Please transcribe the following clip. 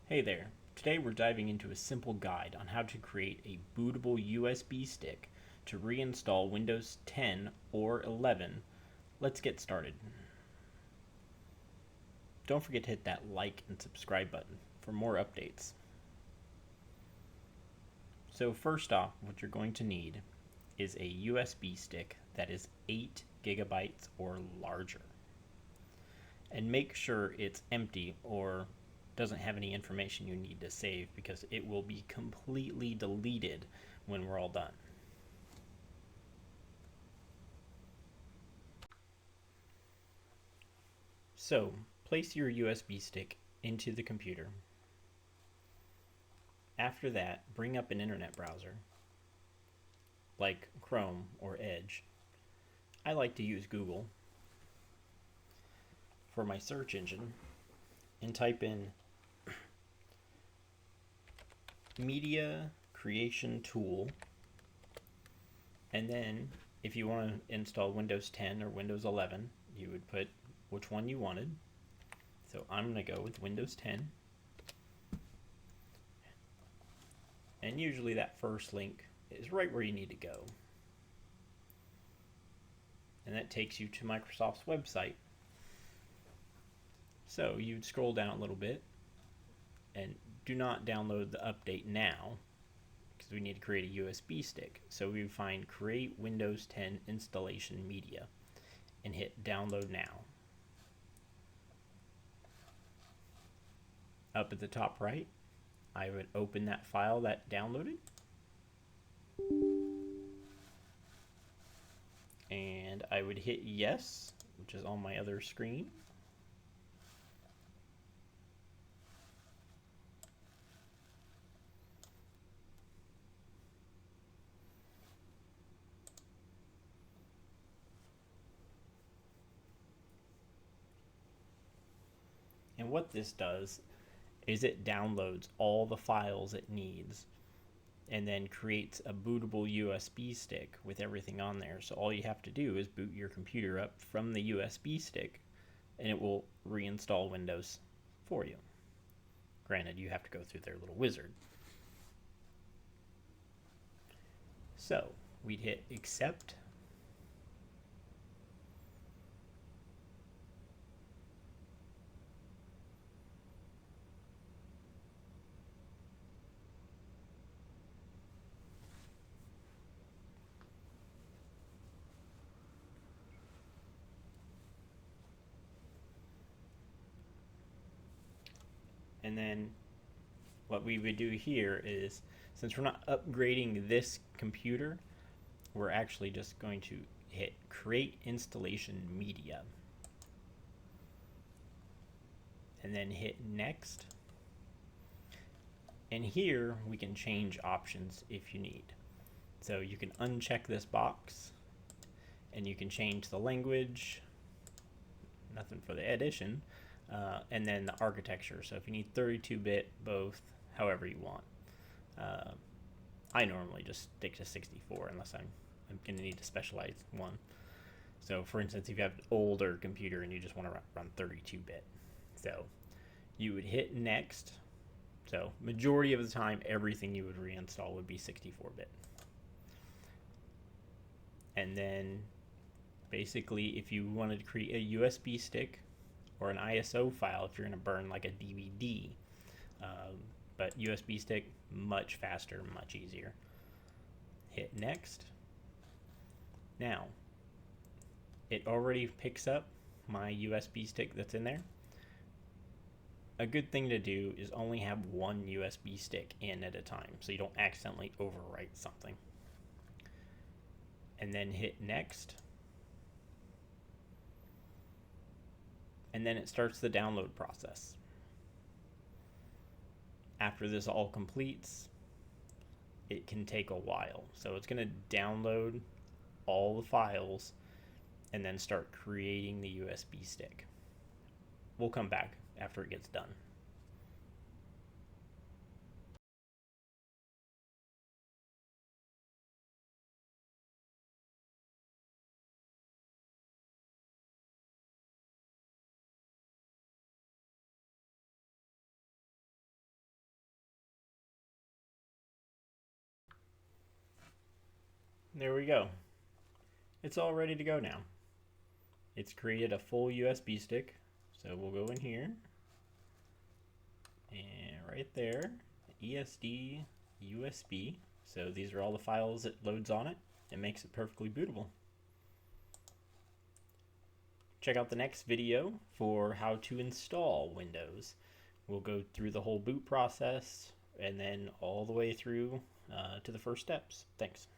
Hey there. Today we're diving into a simple guide on how to create a bootable USB stick to reinstall Windows 10 or 11. Let's get started. Don't forget to hit that like and subscribe button for more updates. So first off, what you're going to need is a USB stick that is 8 gigabytes or larger. And make sure it's empty or doesn't have any information you need to save, because it will be completely deleted when we're all done. So, place your USB stick into the computer. After that, bring up an internet browser like Chrome or Edge. I like to use Google for my search engine and type in media creation tool, and then if you want to install Windows 10 or Windows 11, you would put which one you wanted. So I'm going to go with Windows 10, and usually that first link is right where you need to go, and that takes you to Microsoft's website. So you'd scroll down a little bit, and do not download the update now because we need to create a USB stick. So we find create Windows 10 installation media and hit download now. Up at the top right, I would open that file that downloaded, and I would hit yes, which is on my other screen. And what this does is it downloads all the files it needs and then creates a bootable USB stick with everything on there. So all you have to do is boot your computer up from the USB stick, and it will reinstall Windows for you. Granted, you have to go through their little wizard. So we'd hit accept. And then what we would do here is, since we're not upgrading this computer, we're actually just going to hit create installation media and then hit next. And here we can change options if you need. So you can uncheck this box and you can change the language, nothing for the edition, and then the architecture. So if you need 32-bit, both, however you want. I normally just stick to 64 unless I'm going to need to specialize one. So for instance, if you have an older computer and you just want to run 32-bit, so you would hit next. So majority of the time, everything you would reinstall would be 64-bit. And then basically, if you wanted to create a USB stick or an ISO file, if you're going to burn like a DVD, but USB stick, much faster, much easier. Hit next. Now, it already picks up my USB stick that's in there. A good thing to do is only have one USB stick in at a time, so you don't accidentally overwrite something. And then hit next. And then it starts the download process. After this all completes, it can take a while. So it's going to download all the files and then start creating the USB stick. We'll come back after it gets done. There we go. It's all ready to go now. It's created a full USB stick. So we'll go in here and right there, ESD, USB. So these are all the files it loads on it. It makes it perfectly bootable. Check out the next video for how to install Windows. We'll go through the whole boot process and then all the way through to the first steps. Thanks.